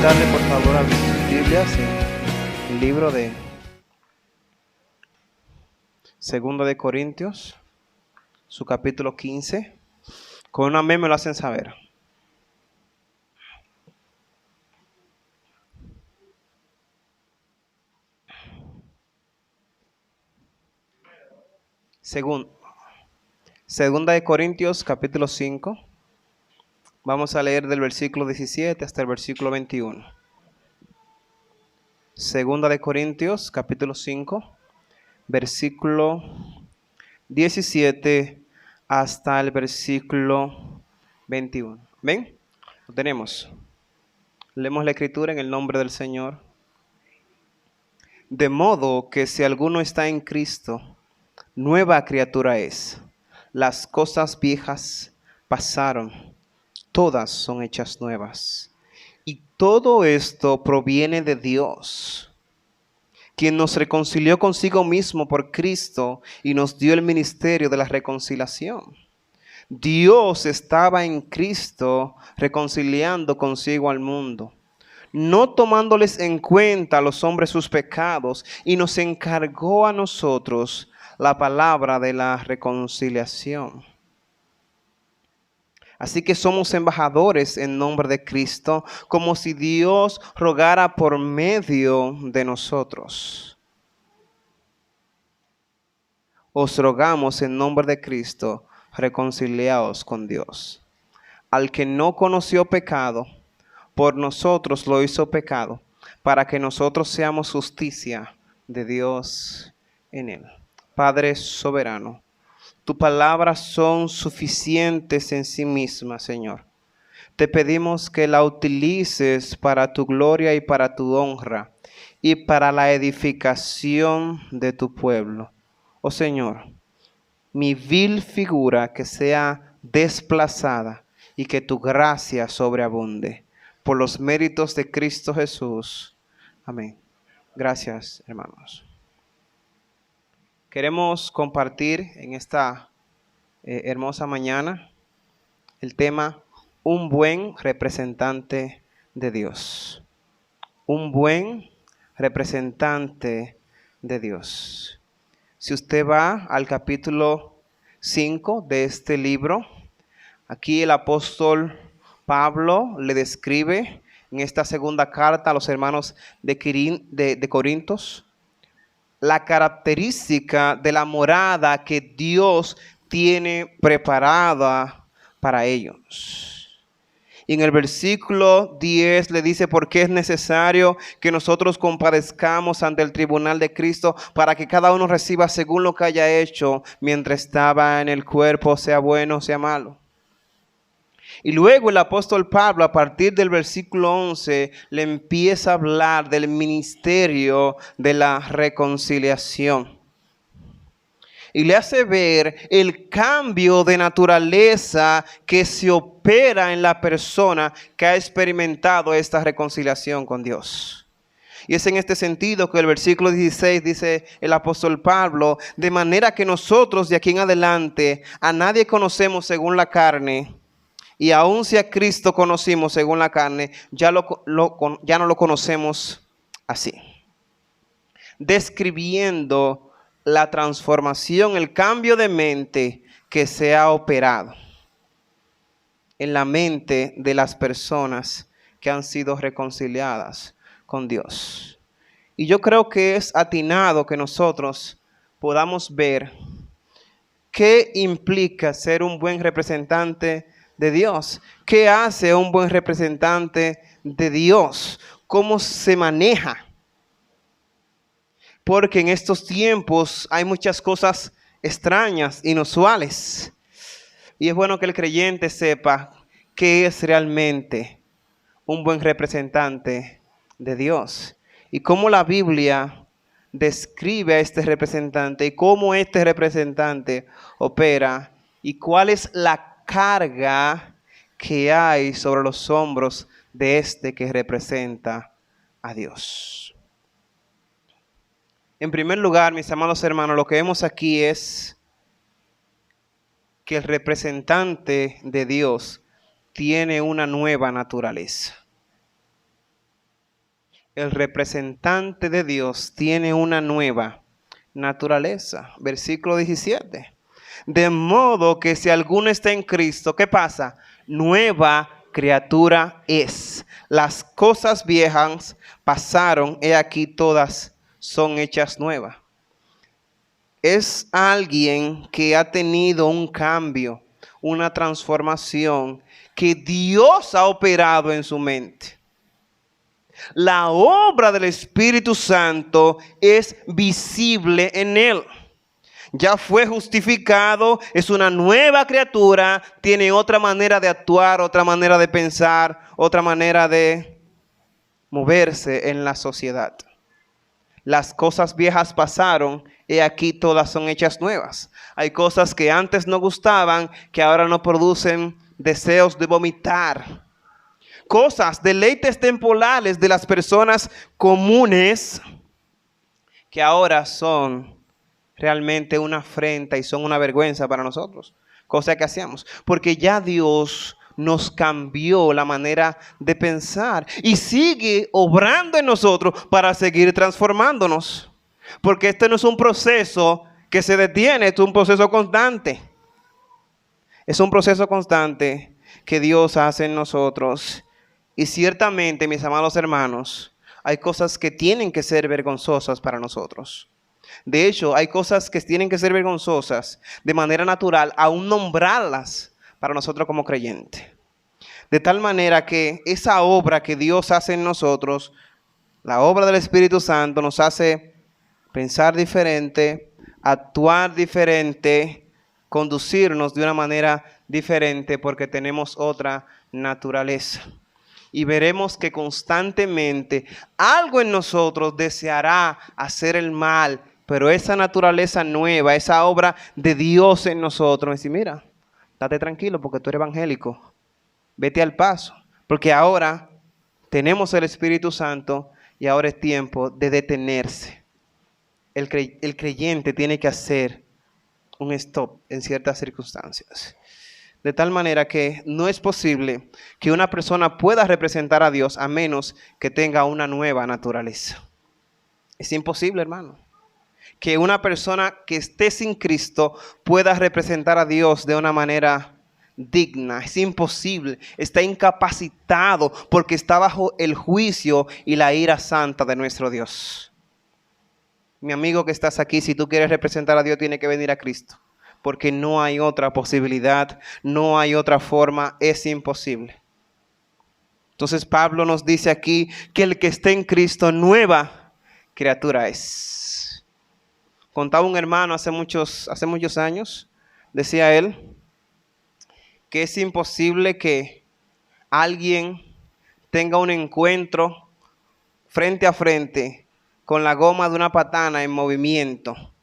invitarle por favor a abrir sus Biblias en el libro de Segunda de Corintios, su capítulo 15. Con un amén me lo hacen saber. Segunda de Corintios, capítulo 5. Vamos a leer del versículo 17 hasta el versículo 21. Segunda de Corintios, capítulo 5, versículo 17 hasta el versículo 21. ¿Ven? Lo tenemos. Leemos la escritura en el nombre del Señor. De modo que si alguno está en Cristo, nueva criatura es. Las cosas viejas pasaron, todas son hechas nuevas. Y todo esto proviene de Dios, quien nos reconcilió consigo mismo por Cristo y nos dio el ministerio de la reconciliación. Dios estaba en Cristo reconciliando consigo al mundo, no tomándoles en cuenta a los hombres sus pecados, y nos encargó a nosotros la palabra de la reconciliación. Así que somos embajadores en nombre de Cristo, como si Dios rogara por medio de nosotros. Os rogamos en nombre de Cristo, reconciliaos con Dios. Al que no conoció pecado, por nosotros lo hizo pecado, para que nosotros seamos justicia de Dios en él. Padre soberano, tus palabras son suficientes en sí mismas, Señor. Te pedimos que la utilices para tu gloria y para tu honra y para la edificación de tu pueblo. Oh Señor, mi vil figura que sea desplazada y que tu gracia sobreabunde. Por los méritos de Cristo Jesús. Amén. Gracias, hermanos. Queremos compartir en esta hermosa mañana el tema un buen representante de Dios. Un buen representante de Dios. Si usted va al capítulo 5 de este libro, aquí el apóstol Pablo le describe en esta segunda carta a los hermanos de Corintios la característica de la morada que Dios tiene preparada para ellos. Y en el versículo 10 le dice por qué es necesario que nosotros compadezcamos ante el tribunal de Cristo para que cada uno reciba según lo que haya hecho mientras estaba en el cuerpo, sea bueno o sea malo. Y luego el apóstol Pablo, a partir del versículo 11, le empieza a hablar del ministerio de la reconciliación. Y le hace ver el cambio de naturaleza que se opera en la persona que ha experimentado esta reconciliación con Dios. Y es en este sentido que el versículo 16 dice el apóstol Pablo, de manera que nosotros de aquí en adelante a nadie conocemos según la carne. Y aun si a Cristo conocimos según la carne, ya no lo conocemos así. Describiendo la transformación, el cambio de mente que se ha operado en la mente de las personas que han sido reconciliadas con Dios. Y yo creo que es atinado que nosotros podamos ver qué implica ser un buen representante de Dios. ¿Qué hace un buen representante de Dios? ¿Cómo se maneja? Porque en estos tiempos hay muchas cosas extrañas, inusuales. Y es bueno que el creyente sepa qué es realmente un buen representante de Dios. Y cómo la Biblia describe a este representante y cómo este representante opera y cuál es la carga que hay sobre los hombros de este que representa a Dios. En primer lugar, mis amados hermanos, lo que vemos aquí es que el representante de Dios tiene una nueva naturaleza. el representante de Dios tiene una nueva naturaleza. Versículo 17. De modo que si alguno está en Cristo, ¿qué pasa? Nueva criatura es. Las cosas viejas pasaron, he aquí todas son hechas nuevas. Es alguien que ha tenido un cambio, una transformación que Dios ha operado en su mente. La obra del Espíritu Santo es visible en él. Ya fue justificado, es una nueva criatura, tiene otra manera de actuar, otra manera de pensar, otra manera de moverse en la sociedad. Las cosas viejas pasaron, he aquí todas son hechas nuevas. Hay cosas que antes no gustaban, que ahora no producen deseos de vomitar. Cosas, deleites temporales de las personas comunes, que ahora son realmente una afrenta y son una vergüenza para nosotros. Cosa que hacíamos. Porque ya Dios nos cambió la manera de pensar y sigue obrando en nosotros para seguir transformándonos. Porque este no es un proceso que se detiene, es un proceso constante. Es un proceso constante que Dios hace en nosotros. Y ciertamente, mis amados hermanos, hay cosas que tienen que ser vergonzosas para nosotros. De hecho, hay cosas que tienen que ser vergonzosas de manera natural, aún nombrarlas para nosotros como creyentes. De tal manera que esa obra que Dios hace en nosotros, la obra del Espíritu Santo, nos hace pensar diferente, actuar diferente, conducirnos de una manera diferente porque tenemos otra naturaleza. Y veremos que constantemente algo en nosotros deseará hacer el mal, pero esa naturaleza nueva, esa obra de Dios en nosotros, me dice, mira, date tranquilo porque tú eres evangélico, vete al paso, porque ahora tenemos el Espíritu Santo y ahora es tiempo de detenerse. El creyente tiene que hacer un stop en ciertas circunstancias. De tal manera que no es posible que una persona pueda representar a Dios a menos que tenga una nueva naturaleza. Es imposible, hermano, que una persona que esté sin Cristo pueda representar a Dios de una manera digna. Es imposible. Está incapacitado porque está bajo el juicio y la ira santa de nuestro Dios. Mi amigo que estás aquí, si tú quieres representar a Dios, tienes que venir a Cristo. Porque no hay otra posibilidad, no hay otra forma, es imposible. Entonces Pablo nos dice aquí que el que esté en Cristo, nueva criatura es. Contaba un hermano hace muchos años, decía él, que es imposible que alguien tenga un encuentro frente a frente con la goma de una patana en movimiento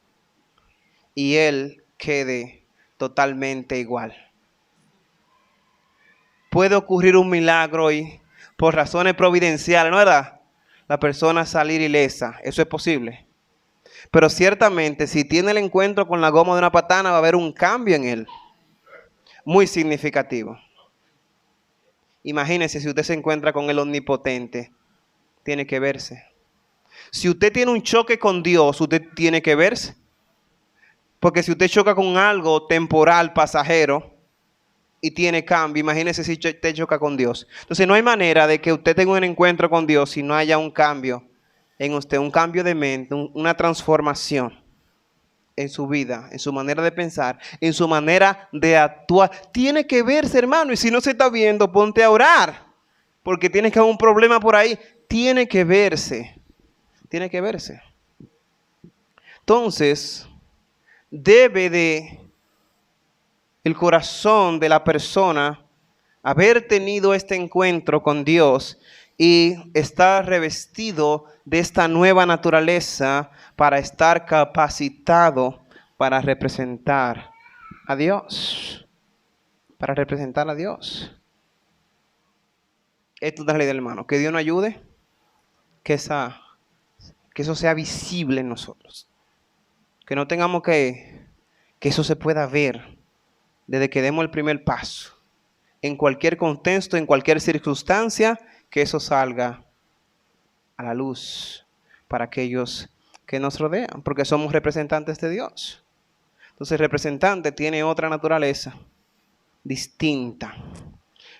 y él quede totalmente igual. Puede ocurrir un milagro y por razones providenciales, ¿no era? La persona salir ilesa, eso es posible. Pero ciertamente si tiene el encuentro con la goma de una patana va a haber un cambio en él, muy significativo. Imagínese si usted se encuentra con el omnipotente, tiene que verse. Si usted tiene un choque con Dios, usted tiene que verse. Porque si usted choca con algo temporal, pasajero, y tiene cambio, imagínese si usted choca con Dios. Entonces no hay manera de que usted tenga un encuentro con Dios si no haya un cambio en usted, un cambio de mente, una transformación en su vida, en su manera de pensar, en su manera de actuar. Tiene que verse, hermano, y si no se está viendo, ponte a orar, porque tienes que haber un problema por ahí. Tiene que verse, tiene que verse. Entonces, debe de el corazón de la persona haber tenido este encuentro con Dios y estar revestido de esta nueva naturaleza para estar capacitado para representar a Dios. Para representar a Dios. Esto es la ley del hermano. Que Dios nos ayude, que eso sea visible en nosotros. Que no tengamos que eso se pueda ver desde que demos el primer paso. En cualquier contexto, en cualquier circunstancia, que eso salga a la luz para aquellos que nos rodean, porque somos representantes de Dios. Entonces el representante tiene otra naturaleza distinta.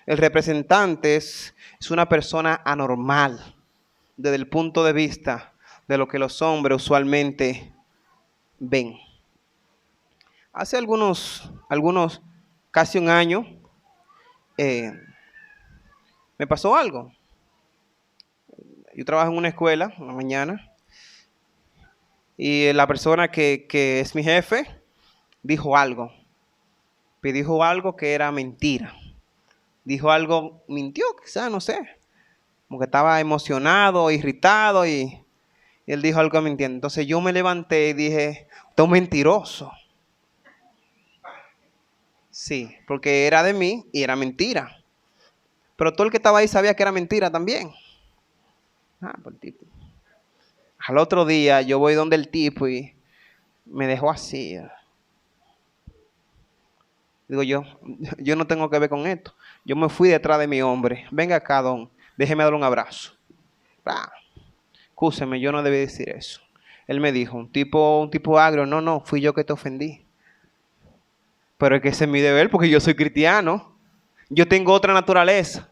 El representante es una persona anormal desde el punto de vista de lo que los hombres usualmente ven. Hace casi un año, me pasó algo. Yo trabajo en una escuela en la mañana y la persona que es mi jefe dijo algo. Pero dijo algo que era mentira. Mintió quizás, no sé. Como que estaba emocionado, irritado y él dijo algo mintiendo. Entonces yo me levanté y dije, tú mentiroso. Sí, porque era de mí y era mentira. Pero todo el que estaba ahí sabía que era mentira también. Por el tipo. Al otro día yo voy donde el tipo y me dejó así. Digo yo no tengo que ver con esto. Yo me fui detrás de mi hombre. Venga acá, don. Déjeme darle un abrazo. Excúseme, yo no debí decir eso. Él me dijo, un tipo agrio. No, fui yo que te ofendí. Pero es que ese es mi deber porque yo soy cristiano. Yo tengo otra naturaleza.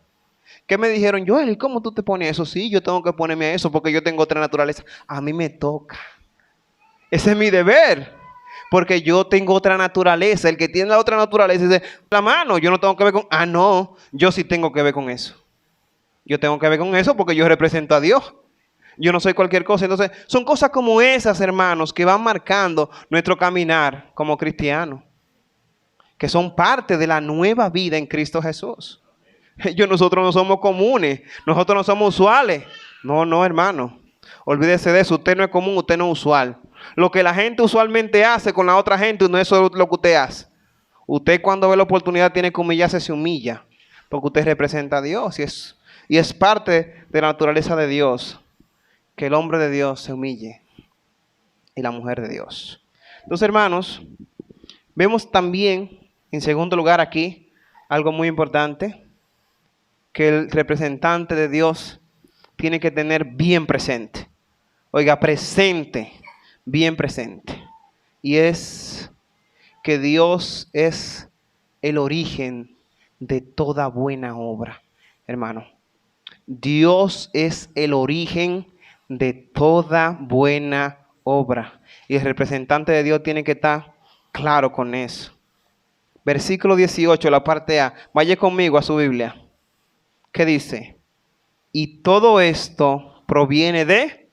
¿Qué me dijeron? Joel, ¿y cómo tú te pones eso? Sí, yo tengo que ponerme a eso porque yo tengo otra naturaleza. A mí me toca. Ese es mi deber. Porque yo tengo otra naturaleza. El que tiene la otra naturaleza dice, la mano, yo no tengo que ver con... no, yo sí tengo que ver con eso. Yo tengo que ver con eso porque yo represento a Dios. Yo no soy cualquier cosa. Entonces, son cosas como esas, hermanos, que van marcando nuestro caminar como cristianos. Que son parte de la nueva vida en Cristo Jesús. Nosotros no somos comunes. Nosotros no somos usuales. No, hermano. Olvídese de eso. Usted no es común, usted no es usual. Lo que la gente usualmente hace con la otra gente no es lo que usted hace. Usted cuando ve la oportunidad tiene que humillarse, se humilla. Porque usted representa a Dios y es parte de la naturaleza de Dios. Que el hombre de Dios se humille y la mujer de Dios. Entonces, hermanos, vemos también, en segundo lugar aquí, algo muy importante, que el representante de Dios tiene que tener bien presente. Oiga, presente, bien presente. Y es que Dios es el origen de toda buena obra, hermano. Dios es el origen de toda buena obra. Y el representante de Dios tiene que estar claro con eso. Versículo 18, la parte A. Vaya conmigo a su Biblia. ¿Qué dice? Y todo esto proviene de...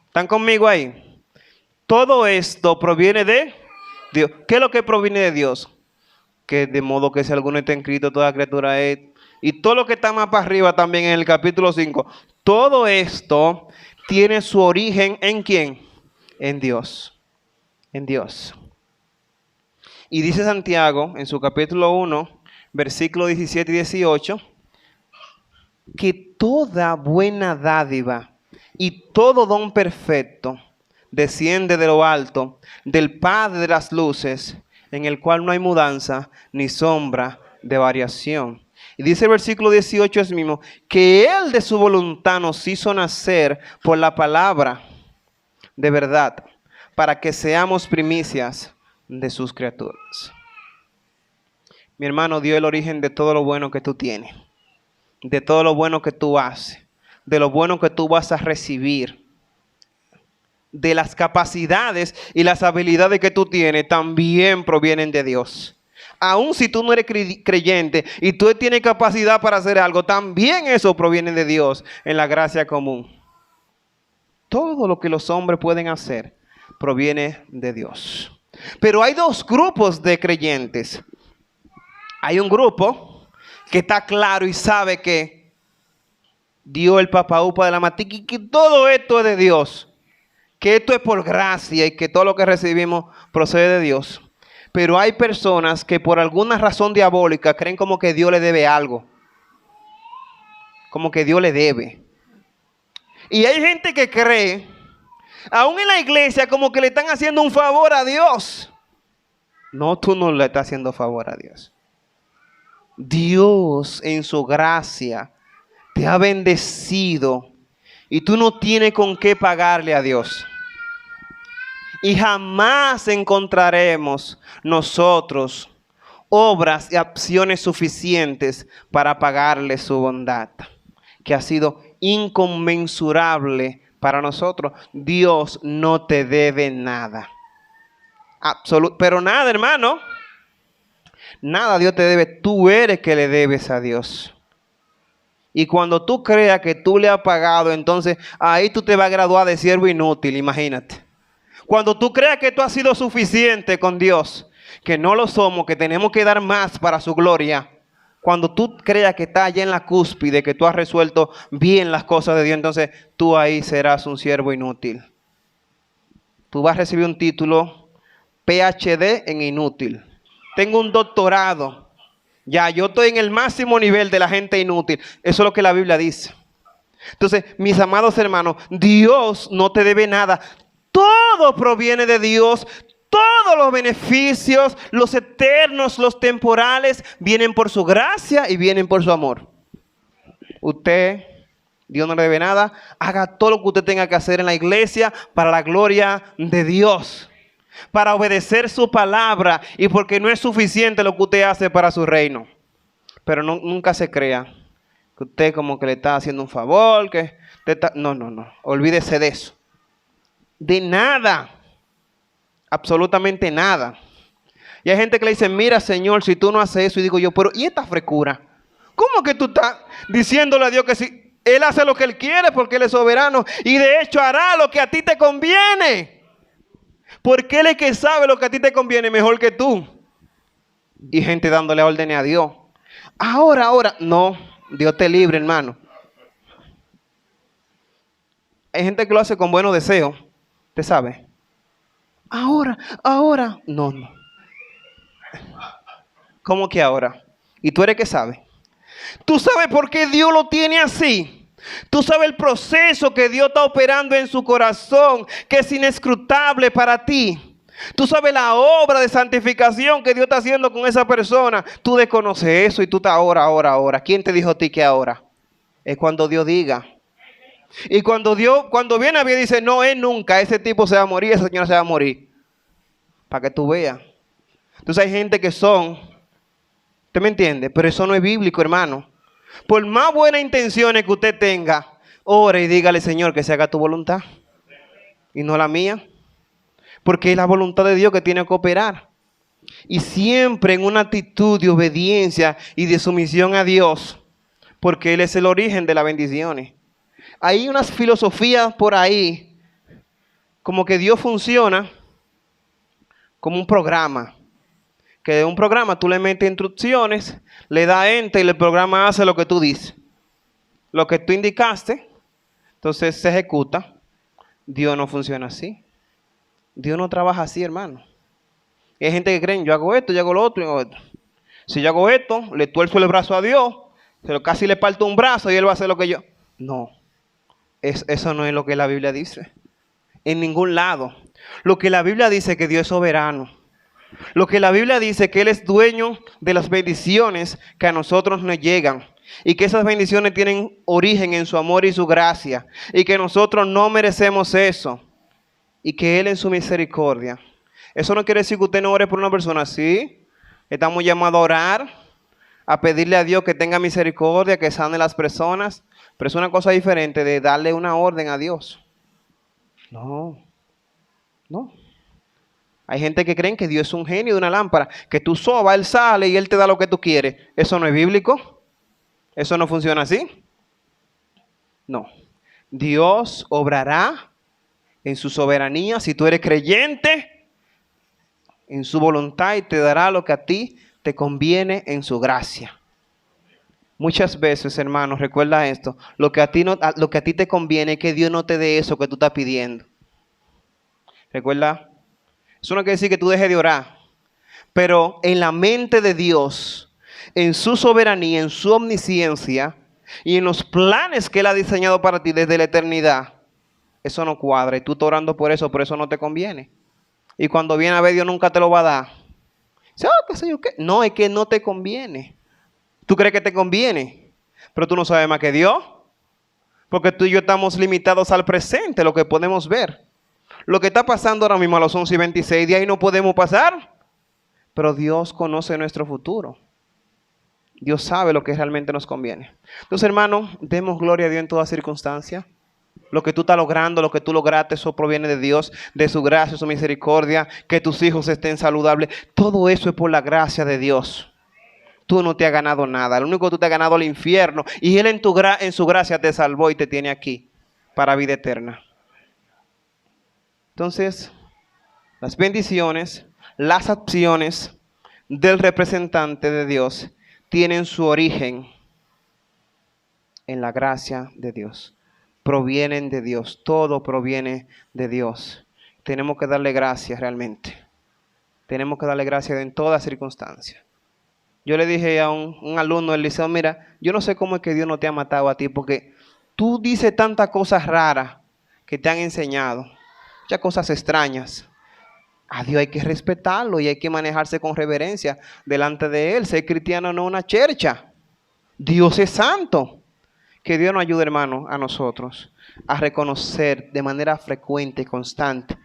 ¿Están conmigo ahí? Todo esto proviene de Dios. ¿Qué es lo que proviene de Dios? Que de modo que si alguno está inscrito, toda criatura es... Y todo lo que está más para arriba también en el capítulo 5. Todo esto tiene su origen ¿en quién? En Dios. En Dios. Y dice Santiago en su capítulo 1, versículo 17 y 18, que toda buena dádiva y todo don perfecto desciende de lo alto, del Padre de las luces, en el cual no hay mudanza ni sombra de variación. Y dice el versículo 18 es mismo, que Él de su voluntad nos hizo nacer por la palabra de verdad, para que seamos primicias de sus criaturas. Mi hermano, dio el origen de todo lo bueno que tú tienes, de todo lo bueno que tú haces, de lo bueno que tú vas a recibir, de las capacidades y las habilidades que tú tienes, también provienen de Dios. Aun si tú no eres creyente y tú tienes capacidad para hacer algo, también eso proviene de Dios en la gracia común. Todo lo que los hombres pueden hacer proviene de Dios. Pero hay dos grupos de creyentes. Hay un grupo que está claro y sabe que dio el papaupa de la matica y que todo esto es de Dios. Que esto es por gracia y que todo lo que recibimos procede de Dios. Pero hay personas que por alguna razón diabólica creen como que Dios le debe algo. Como que Dios le debe. Y hay gente que cree, aún en la iglesia, como que le están haciendo un favor a Dios. No, tú no le estás haciendo favor a Dios. Dios en su gracia te ha bendecido y tú no tienes con qué pagarle a Dios. Y jamás encontraremos nosotros obras y acciones suficientes para pagarle su bondad, que ha sido inconmensurable para nosotros. Dios no te debe nada. Pero nada, hermano. Nada Dios te debe. Tú eres que le debes a Dios. Y cuando tú creas que tú le has pagado, entonces ahí tú te vas a graduar de siervo inútil, imagínate. Cuando tú creas que tú has sido suficiente con Dios, que no lo somos, que tenemos que dar más para su gloria. Cuando tú creas que estás allá en la cúspide, que tú has resuelto bien las cosas de Dios, entonces tú ahí serás un siervo inútil. Tú vas a recibir un título PhD en inútil. Tengo un doctorado. Ya, yo estoy en el máximo nivel de la gente inútil. Eso es lo que la Biblia dice. Entonces, mis amados hermanos, Dios no te debe nada. Todo proviene de Dios. Todos los beneficios, los eternos, los temporales, vienen por su gracia y vienen por su amor. Usted, Dios no le debe nada. Haga todo lo que usted tenga que hacer en la iglesia para la gloria de Dios. Para obedecer su palabra y porque no es suficiente lo que usted hace para su reino. Pero nunca se crea que usted como que le está haciendo un favor, que usted está... No. Olvídese de eso. De nada. Absolutamente nada. Y hay gente que le dice, mira Señor, si tú no haces eso. Y digo yo, pero ¿y esta frescura? ¿Cómo que tú estás diciéndole a Dios que si Él hace lo que Él quiere porque Él es soberano? Y de hecho hará lo que a ti te conviene. Porque Él es que sabe lo que a ti te conviene mejor que tú. Y gente dándole órdenes a Dios. Ahora. No, Dios te libre, hermano. Hay gente que lo hace con buenos deseos. ¿Usted sabe? Ahora. No. ¿Cómo que ahora? ¿Y tú eres que sabe? ¿Tú sabes por qué Dios lo tiene así? Tú sabes el proceso que Dios está operando en su corazón, que es inescrutable para ti. Tú sabes la obra de santificación que Dios está haciendo con esa persona. Tú desconoces eso y tú estás ahora. ¿Quién te dijo a ti que ahora? Es cuando Dios diga. Y cuando viene a Dios dice, no, Él nunca, ese tipo se va a morir, esa señora se va a morir. Para que tú veas. Entonces hay gente que son, ¿usted me entiende? Pero eso no es bíblico, hermano. Por más buenas intenciones que usted tenga, ore y dígale, Señor, que se haga tu voluntad y no la mía. Porque es la voluntad de Dios que tiene que operar. Y siempre en una actitud de obediencia y de sumisión a Dios. Porque Él es el origen de las bendiciones. Hay unas filosofías por ahí, como que Dios funciona como un programa. Que de un programa tú le metes instrucciones, le das enter y el programa hace lo que tú dices. Lo que tú indicaste, entonces se ejecuta. Dios no funciona así. Dios no trabaja así, hermano. Y hay gente que creen, yo hago esto, yo hago lo otro, yo hago esto. Si yo hago esto, le tuerzo el brazo a Dios, pero casi le parto un brazo y Él va a hacer lo que yo. No, eso no es lo que la Biblia dice. En ningún lado. Lo que la Biblia dice es que Dios es soberano. Lo que la Biblia dice es que Él es dueño de las bendiciones que a nosotros nos llegan. Y que esas bendiciones tienen origen en su amor y su gracia. Y que nosotros no merecemos eso. Y que Él en su misericordia. Eso no quiere decir que usted no ore por una persona así. Estamos llamados a orar, a pedirle a Dios que tenga misericordia, que sane las personas. Pero es una cosa diferente de darle una orden a Dios. No. Hay gente que cree que Dios es un genio de una lámpara, que tú sobas, Él sale y Él te da lo que tú quieres. ¿Eso no es bíblico? ¿Eso no funciona así? No. Dios obrará en su soberanía, si tú eres creyente, en su voluntad y te dará lo que a ti te conviene en su gracia. Muchas veces, hermanos, recuerda esto, lo que a ti te conviene es que Dios no te dé eso que tú estás pidiendo. Recuerda. Eso no quiere decir que tú dejes de orar, pero en la mente de Dios, en su soberanía, en su omnisciencia y en los planes que Él ha diseñado para ti desde la eternidad, eso no cuadra y tú estás orando por eso no te conviene. Y cuando viene a ver, Dios nunca te lo va a dar. Dice, ¿qué sé yo qué? No, es que no te conviene. Tú crees que te conviene, pero tú no sabes más que Dios. Porque tú y yo estamos limitados al presente, lo que podemos ver. Lo que está pasando ahora mismo a las 11:26, de ahí no podemos pasar. Pero Dios conoce nuestro futuro. Dios sabe lo que realmente nos conviene. Entonces, hermano, demos gloria a Dios en toda circunstancia. Lo que tú estás logrando, lo que tú lograste, eso proviene de Dios, de su gracia, su misericordia, que tus hijos estén saludables. Todo eso es por la gracia de Dios. Tú no te has ganado nada. Lo único que tú te has ganado es el infierno. Y Él en su gracia te salvó y te tiene aquí para vida eterna. Entonces, las bendiciones, las acciones del representante de Dios tienen su origen en la gracia de Dios. Provienen de Dios. Todo proviene de Dios. Tenemos que darle gracias realmente. Tenemos que darle gracias en todas circunstancias. Yo le dije a un alumno del liceo, mira, yo no sé cómo es que Dios no te ha matado a ti, porque tú dices tantas cosas raras que te han enseñado, muchas cosas extrañas. A Dios hay que respetarlo y hay que manejarse con reverencia delante de Él. Ser cristiano no es una chercha. Dios es santo. Que Dios nos ayude, hermano, a nosotros a reconocer de manera frecuente y constante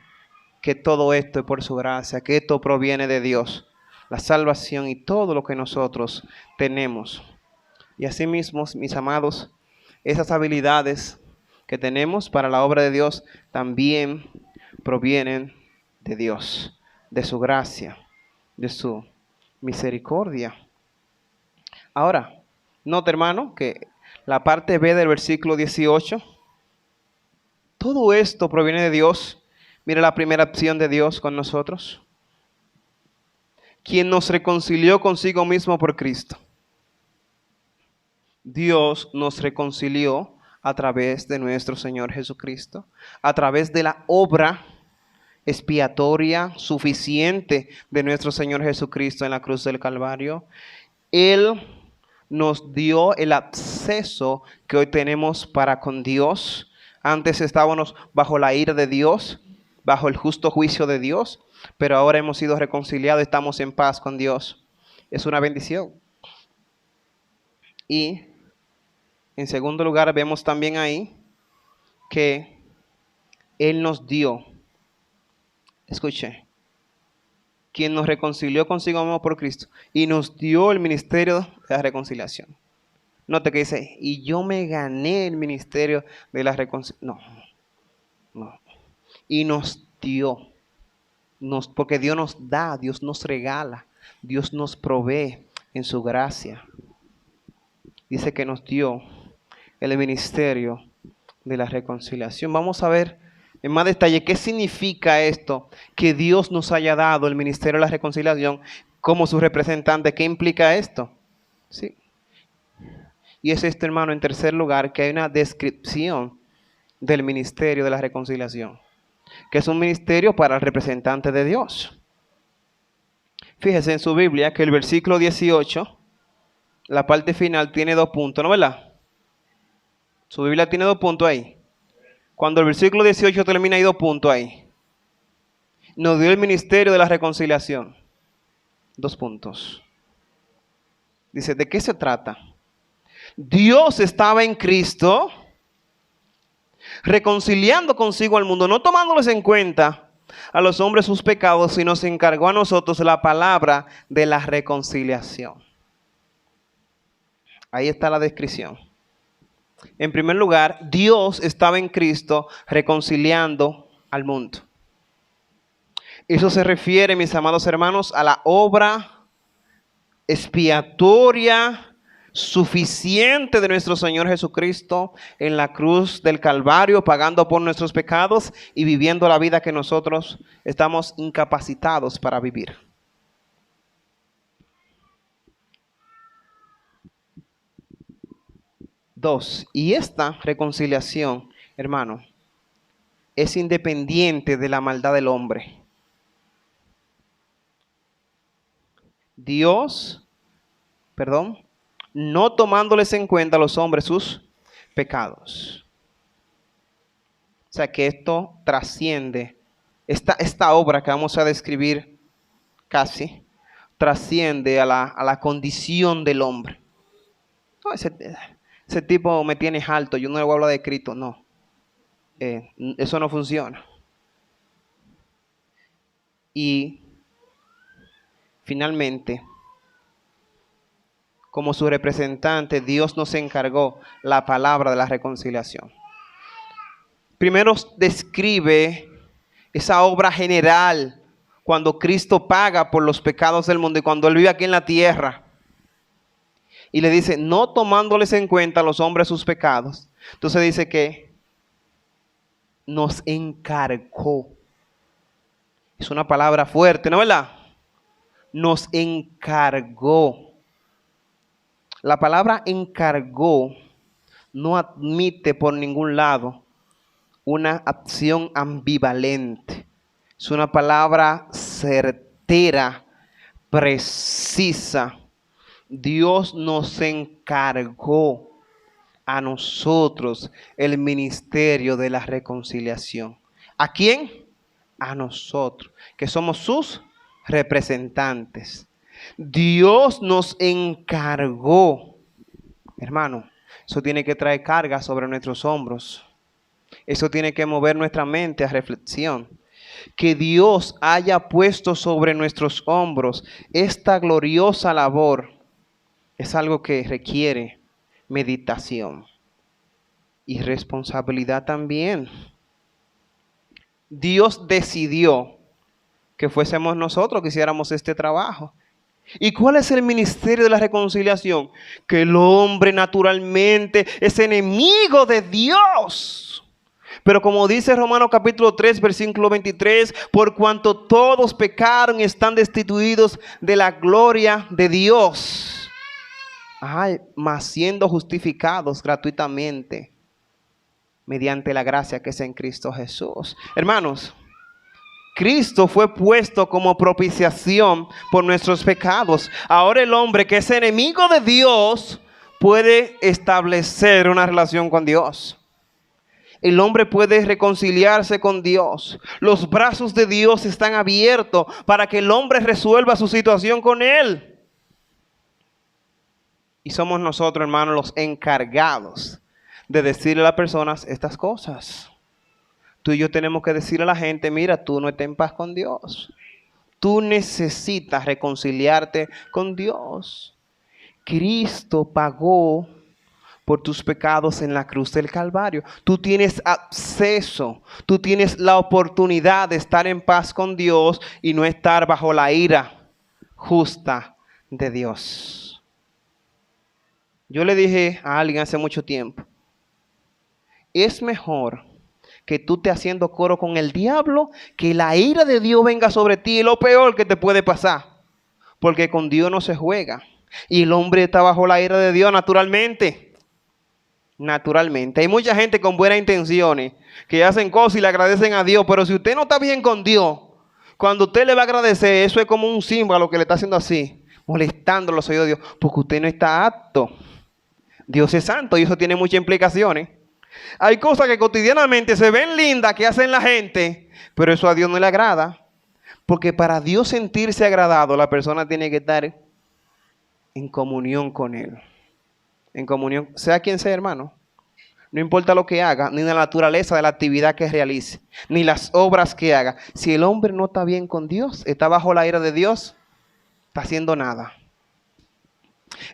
que todo esto es por su gracia, que esto proviene de Dios. La salvación y todo lo que nosotros tenemos. Y asimismo, mis amados, esas habilidades que tenemos para la obra de Dios también provienen de Dios, de su gracia, de su misericordia. Ahora, nota, hermano, que la parte B del versículo 18, todo esto proviene de Dios. Mira la primera acción de Dios con nosotros. Quien nos reconcilió consigo mismo por Cristo. Dios nos reconcilió a través de nuestro Señor Jesucristo, a través de la obra expiatoria suficiente de nuestro Señor Jesucristo en la cruz del Calvario. Él nos dio el acceso que hoy tenemos para con Dios. Antes estábamos bajo la ira de Dios, bajo el justo juicio de Dios, pero ahora hemos sido reconciliados, estamos en paz con Dios. Es una bendición. Y en segundo lugar vemos también ahí que Él nos dio, escuche, quien nos reconcilió consigo mismo por Cristo y nos dio el ministerio de la reconciliación. Note que dice, y yo me gané el ministerio de la reconciliación. No. Y nos dio. Porque Dios nos da, Dios nos regala, Dios nos provee en su gracia. Dice que nos dio el ministerio de la reconciliación. Vamos a ver en más detalle qué significa esto, que Dios nos haya dado el ministerio de la reconciliación como su representante. ¿Qué implica esto? Sí. Y es esto, hermano, en tercer lugar, que hay una descripción del ministerio de la reconciliación, que es un ministerio para el representante de Dios. Fíjese en su Biblia que el versículo 18, la parte final tiene 2 puntos, ¿no, verdad? Su Biblia tiene 2 puntos ahí. Cuando el versículo 18 termina, hay 2 puntos ahí. Nos dio el ministerio de la reconciliación. 2 puntos. Dice, ¿de qué se trata? Dios estaba en Cristo reconciliando consigo al mundo, no tomándoles en cuenta a los hombres sus pecados, sino se encargó a nosotros la palabra de la reconciliación. Ahí está la descripción. En primer lugar, Dios estaba en Cristo reconciliando al mundo. Eso se refiere, mis amados hermanos, a la obra expiatoria suficiente de nuestro Señor Jesucristo en la cruz del Calvario, pagando por nuestros pecados y viviendo la vida que nosotros estamos incapacitados para vivir. Dos, y esta reconciliación, hermano, es independiente de la maldad del hombre. Dios, no tomándoles en cuenta a los hombres sus pecados. O sea que esto trasciende, esta obra que vamos a describir casi, trasciende a la condición del hombre. No, ese tipo me tiene alto, yo no le voy a hablar de Cristo. No, eso no funciona. Y finalmente, como su representante, Dios nos encargó la palabra de la reconciliación. Primero describe esa obra general cuando Cristo paga por los pecados del mundo y cuando Él vive aquí en la tierra. Y le dice, no tomándoles en cuenta a los hombres sus pecados. Entonces dice que nos encargó. Es una palabra fuerte, ¿no es verdad? Nos encargó. La palabra encargó no admite por ningún lado una acción ambivalente. Es una palabra certera, precisa. Dios nos encargó a nosotros el ministerio de la reconciliación. ¿A quién? A nosotros, que somos sus representantes. Dios nos encargó. Hermano, eso tiene que traer carga sobre nuestros hombros. Eso tiene que mover nuestra mente a reflexión. Que Dios haya puesto sobre nuestros hombros esta gloriosa labor es algo que requiere meditación y responsabilidad también. Dios decidió que fuésemos nosotros que hiciéramos este trabajo. ¿Y cuál es el ministerio de la reconciliación? Que el hombre naturalmente es enemigo de Dios. Pero como dice Romanos capítulo 3, versículo 23, por cuanto todos pecaron y están destituidos de la gloria de Dios. Mas siendo justificados gratuitamente mediante la gracia que es en Cristo Jesús. Hermanos, Cristo fue puesto como propiciación por nuestros pecados. Ahora el hombre que es enemigo de Dios puede establecer una relación con Dios. El hombre puede reconciliarse con Dios. Los brazos de Dios están abiertos para que el hombre resuelva su situación con Él. Y somos nosotros, hermanos, los encargados de decirle a las personas estas cosas. Tú y yo tenemos que decirle a la gente, mira, tú no estás en paz con Dios. Tú necesitas reconciliarte con Dios. Cristo pagó por tus pecados en la cruz del Calvario. Tú tienes acceso, tú tienes la oportunidad de estar en paz con Dios y no estar bajo la ira justa de Dios. Yo le dije a alguien hace mucho tiempo, es mejor que tú estés haciendo coro con el diablo, que la ira de Dios venga sobre ti, es lo peor que te puede pasar, porque con Dios no se juega. Y el hombre está bajo la ira de Dios naturalmente. Naturalmente. Hay mucha gente con buenas intenciones que hacen cosas y le agradecen a Dios, pero si usted no está bien con Dios, cuando usted le va a agradecer, eso es como un símbolo que le está haciendo así, molestando los oídos de Dios, porque usted no está apto. Dios es santo y eso tiene muchas implicaciones. Hay cosas que cotidianamente se ven lindas que hacen la gente, pero eso a Dios no le agrada, porque para Dios sentirse agradado, la persona tiene que estar en comunión con Él. En comunión, sea quien sea, hermano. No importa lo que haga, ni la naturaleza de la actividad que realice, ni las obras que haga. Si el hombre no está bien con Dios, está bajo la ira de Dios, está haciendo nada.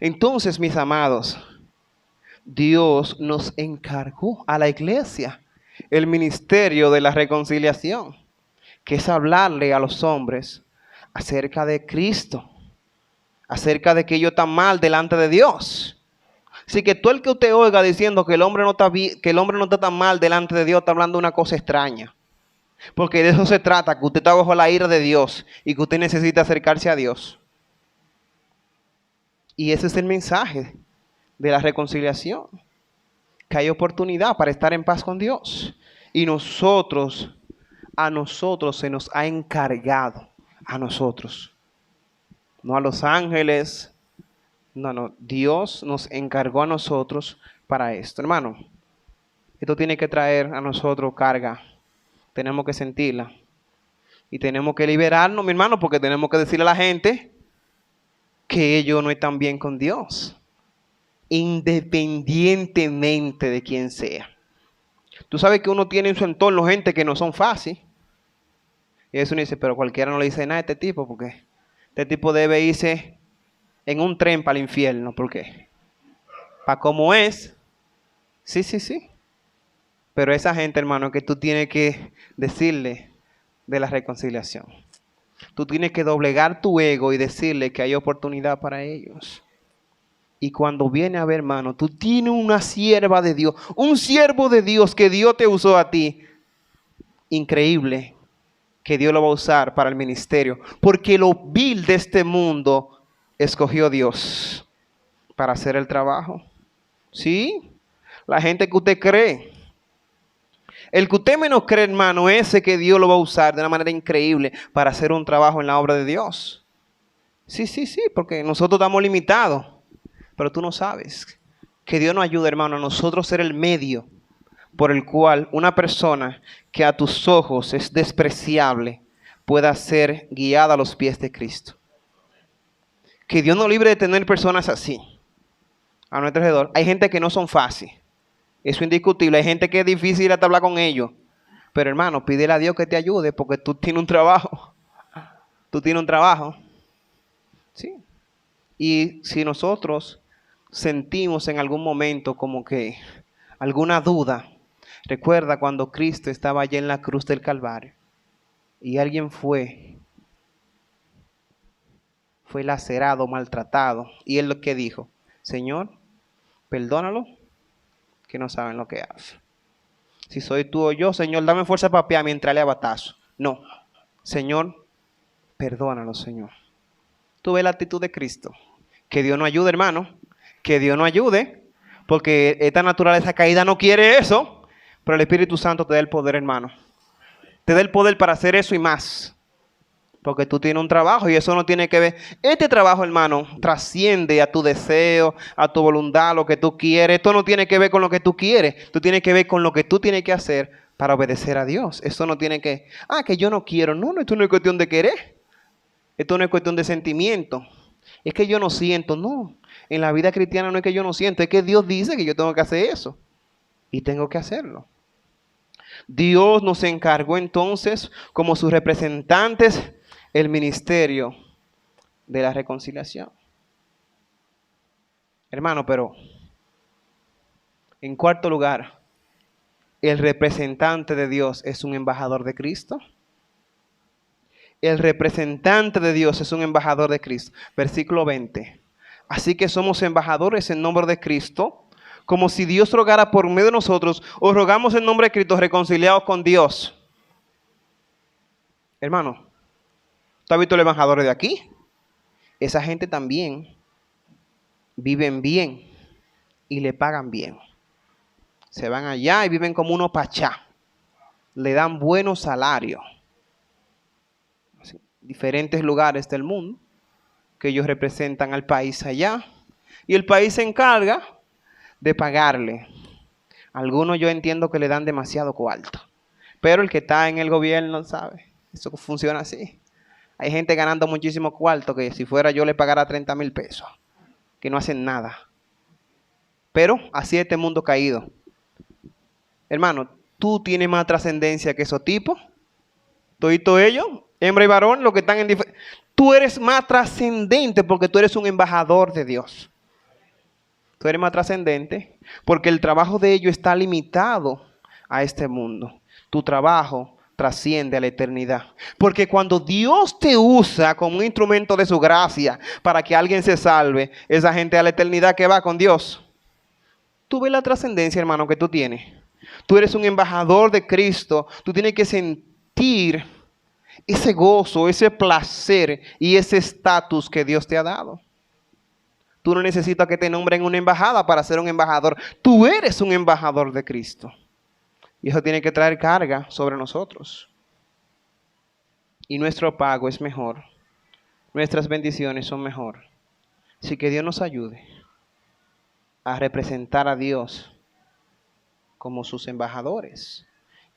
Entonces, mis amados, Dios nos encargó a la iglesia el ministerio de la reconciliación, que es hablarle a los hombres acerca de Cristo, acerca de que ellos están mal delante de Dios. Así que todo el que usted oiga diciendo que el hombre no está bien, que el hombre no está tan mal delante de Dios, está hablando una cosa extraña. Porque de eso se trata, que usted está bajo la ira de Dios y que usted necesita acercarse a Dios. Y ese es el mensaje de la reconciliación, que hay oportunidad para estar en paz con Dios. Y a nosotros se nos ha encargado, a nosotros, no a los ángeles. No, Dios nos encargó a nosotros para esto. Hermano, esto tiene que traer a nosotros carga. Tenemos que sentirla. Y tenemos que liberarnos, mi hermano, porque tenemos que decirle a la gente que ellos no están bien con Dios. independientemente de quién sea. Tú sabes que uno tiene en su entorno gente que no son fáciles. Y eso uno dice, pero cualquiera no le dice nada a este tipo, porque este tipo debe irse en un tren para el infierno. ¿Por qué? Para cómo es. Sí, sí, sí. Pero esa gente, hermano, que tú tienes que decirle de la reconciliación. Tú tienes que doblegar tu ego y decirle que hay oportunidad para ellos. Y cuando viene a ver, hermano, tú tienes una sierva de Dios, un siervo de Dios que Dios te usó a ti. Increíble que Dios lo va a usar para el ministerio. Porque lo vil de este mundo escogió Dios para hacer el trabajo. ¿Sí? La gente que usted cree. El que usted menos cree, hermano, ese que Dios lo va a usar de una manera increíble para hacer un trabajo en la obra de Dios. Sí, sí, sí, porque nosotros estamos limitados. Pero tú no sabes que Dios nos ayuda, hermano, a nosotros ser el medio por el cual una persona que a tus ojos es despreciable pueda ser guiada a los pies de Cristo. Que Dios nos libre de tener personas así a nuestro alrededor. Hay gente que no son fáciles. Eso es indiscutible. Hay gente que es difícil hasta hablar con ellos. Pero hermano, pídele a Dios que te ayude porque tú tienes un trabajo. Tú tienes un trabajo. Sí. Y si nosotros sentimos en algún momento como que alguna duda, recuerda cuando Cristo estaba allá en la cruz del Calvario y alguien fue lacerado, maltratado. Y él lo que dijo, Señor, perdónalo, que no saben lo que hacen. Si soy tú o yo, Señor, dame fuerza para pelear mientras le abatazo. No, Señor, perdónalo, Señor. Tú ves la actitud de Cristo. Que Dios nos ayude, hermano. Que Dios nos ayude. Porque esta naturaleza caída no quiere eso. Pero el Espíritu Santo te da el poder, hermano. Te da el poder para hacer eso y más. Porque tú tienes un trabajo y eso no tiene que ver. Este trabajo, hermano, trasciende a tu deseo, a tu voluntad, lo que tú quieres. Esto no tiene que ver con lo que tú quieres. Esto tiene que ver con lo que tú tienes que hacer para obedecer a Dios. Eso no tiene que, que yo no quiero. No, esto no es cuestión de querer. Esto no es cuestión de sentimiento. Es que yo no siento. No, en la vida cristiana no es que yo no siento. Es que Dios dice que yo tengo que hacer eso. Y tengo que hacerlo. Dios nos encargó entonces, como sus representantes, el ministerio de la reconciliación. Hermano, pero en cuarto lugar, el representante de Dios es un embajador de Cristo. El representante de Dios es un embajador de Cristo. Versículo 20. Así que somos embajadores en nombre de Cristo, como si Dios rogara por medio de nosotros, os rogamos en nombre de Cristo reconciliados con Dios. Hermano, ¿tú has visto los embajadores de aquí? Esa gente también viven bien y le pagan bien. Se van allá y viven como unos pachá. Le dan buenos salarios. Diferentes lugares del mundo que ellos representan al país allá. Y el país se encarga de pagarle. Algunos yo entiendo que le dan demasiado cuarto. Pero el que está en el gobierno sabe. Eso funciona así. Hay gente ganando muchísimo cuarto que si fuera yo le pagara 30,000 pesos. Que no hacen nada. Pero así es este mundo caído. Hermano, tú tienes más trascendencia que esos tipos. Todito ellos, hembra y varón, los que están en tú eres más trascendente porque tú eres un embajador de Dios. Tú eres más trascendente porque el trabajo de ellos está limitado a este mundo. Tu trabajo trasciende a la eternidad. Porque cuando Dios te usa como un instrumento de su gracia para que alguien se salve, esa gente a la eternidad que va con Dios. Tú ves la trascendencia, hermano, que tú tienes. Tú eres un embajador de Cristo. Tú tienes que sentir ese gozo, ese placer y ese estatus que Dios te ha dado. Tú no necesitas que te nombren una embajada para ser un embajador. Tú eres un embajador de Cristo. Y eso tiene que traer carga sobre nosotros. Y nuestro pago es mejor. Nuestras bendiciones son mejor. Así que Dios nos ayude a representar a Dios como sus embajadores.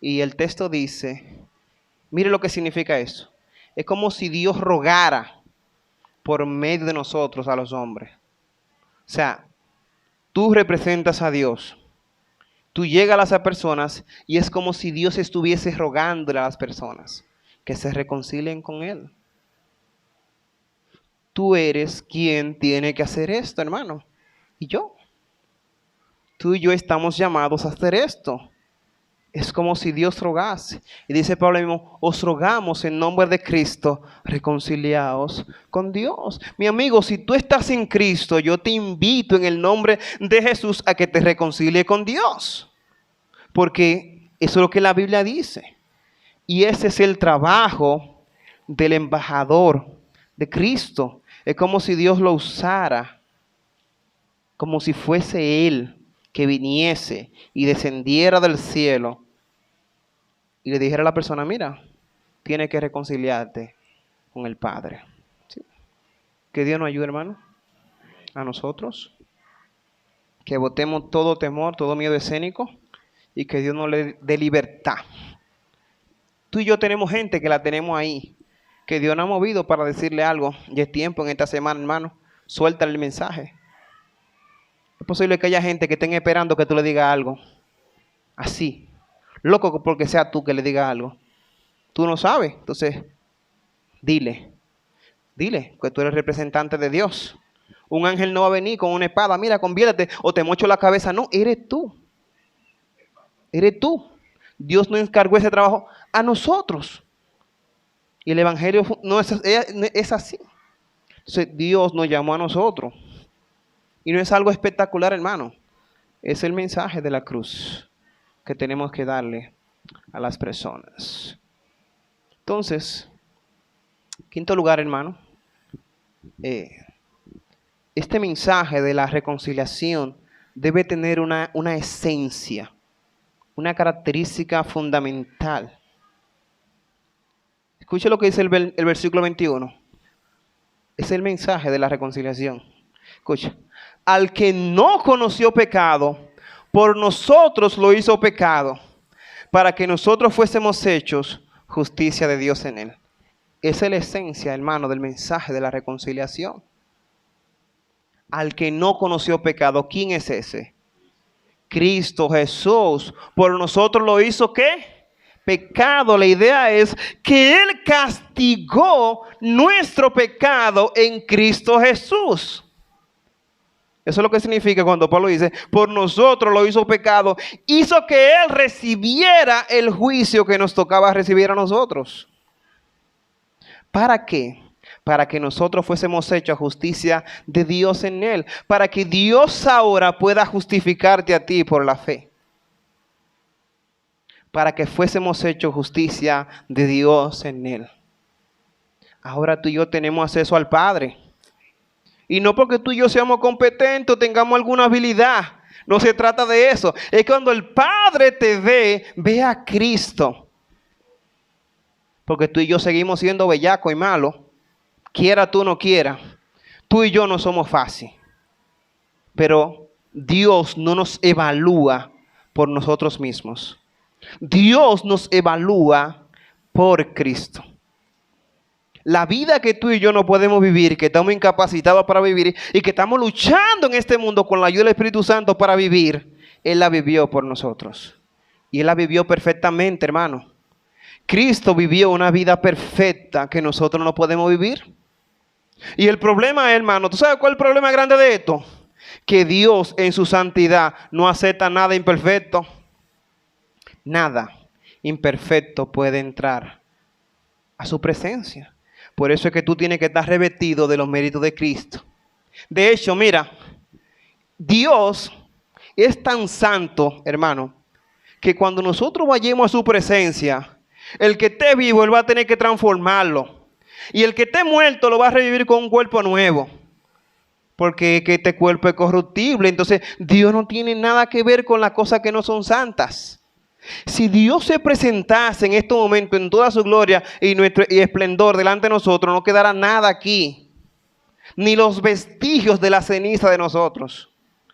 Y el texto dice, mire lo que significa eso. Es como si Dios rogara por medio de nosotros a los hombres. O sea, Tú representas a Dios. Tú llegas a las personas y es como si Dios estuviese rogándole a las personas que se reconcilien con Él. Tú eres quien tiene que hacer esto, hermano. Y yo. Tú y yo estamos llamados a hacer esto. Es como si Dios rogase. Y dice Pablo mismo, os rogamos en nombre de Cristo, reconciliaos con Dios. Mi amigo, si tú estás en Cristo, yo te invito en el nombre de Jesús a que te reconcilies con Dios. Porque eso es lo que la Biblia dice. Y ese es el trabajo del embajador de Cristo. Es como si Dios lo usara, como si fuese Él que viniese y descendiera del cielo y le dijera a la persona, mira, tienes que reconciliarte con el Padre. ¿Sí? Que Dios nos ayude, hermano, a nosotros, que botemos todo temor, todo miedo escénico y que Dios nos le dé libertad. Tú y yo tenemos gente que la tenemos ahí, que Dios nos ha movido para decirle algo. Ya es tiempo en esta semana, hermano, suéltale el mensaje. Es posible que haya gente que estén esperando que tú le digas algo. Así. Loco porque sea tú que le digas algo. Tú no sabes. Entonces, dile que tú eres representante de Dios. Un ángel no va a venir con una espada. Mira, conviértete o te mocho la cabeza. No, eres tú. Eres tú. Dios nos encargó ese trabajo a nosotros. Y el evangelio no es así. Entonces, Dios nos llamó a nosotros. Y no es algo espectacular, hermano. Es el mensaje de la cruz que tenemos que darle a las personas. Entonces, quinto lugar, hermano, este mensaje de la reconciliación debe tener una esencia, una característica fundamental. Escuche lo que dice el versículo 21. Es el mensaje de la reconciliación. Escucha. Al que no conoció pecado, por nosotros lo hizo pecado, para que nosotros fuésemos hechos justicia de Dios en él. Esa es la esencia, hermano, del mensaje de la reconciliación. Al que no conoció pecado, ¿quién es ese? Cristo Jesús. Por nosotros lo hizo, ¿qué? Pecado. La idea es que Él castigó nuestro pecado en Cristo Jesús. Eso es lo que significa cuando Pablo dice, por nosotros lo hizo pecado, hizo que Él recibiera el juicio que nos tocaba recibir a nosotros. ¿Para qué? Para que nosotros fuésemos hechos justicia de Dios en Él. Para que Dios ahora pueda justificarte a ti por la fe. Para que fuésemos hechos justicia de Dios en Él. Ahora tú y yo tenemos acceso al Padre. Y no porque tú y yo seamos competentes o tengamos alguna habilidad. No se trata de eso. Es cuando el Padre te ve a Cristo. Porque tú y yo seguimos siendo bellacos y malos. Quiera tú no quiera. Tú y yo no somos fáciles. Pero Dios no nos evalúa por nosotros mismos. Dios nos evalúa por Cristo. La vida que tú y yo no podemos vivir, que estamos incapacitados para vivir y que estamos luchando en este mundo con la ayuda del Espíritu Santo para vivir, Él la vivió por nosotros. Y Él la vivió perfectamente, hermano. Cristo vivió una vida perfecta que nosotros no podemos vivir. Y el problema, hermano, ¿tú sabes cuál es el problema grande de esto? Que Dios en su santidad no acepta nada imperfecto. Nada imperfecto puede entrar a su presencia. Por eso es que tú tienes que estar revestido de los méritos de Cristo. De hecho, mira, Dios es tan santo, hermano, que cuando nosotros vayamos a su presencia, el que esté vivo, Él va a tener que transformarlo. Y el que esté muerto lo va a revivir con un cuerpo nuevo. Porque este cuerpo es corruptible. Entonces, Dios no tiene nada que ver con las cosas que no son santas. Si Dios se presentase en este momento en toda su gloria y esplendor delante de nosotros, no quedará nada aquí, ni los vestigios de la ceniza de nosotros.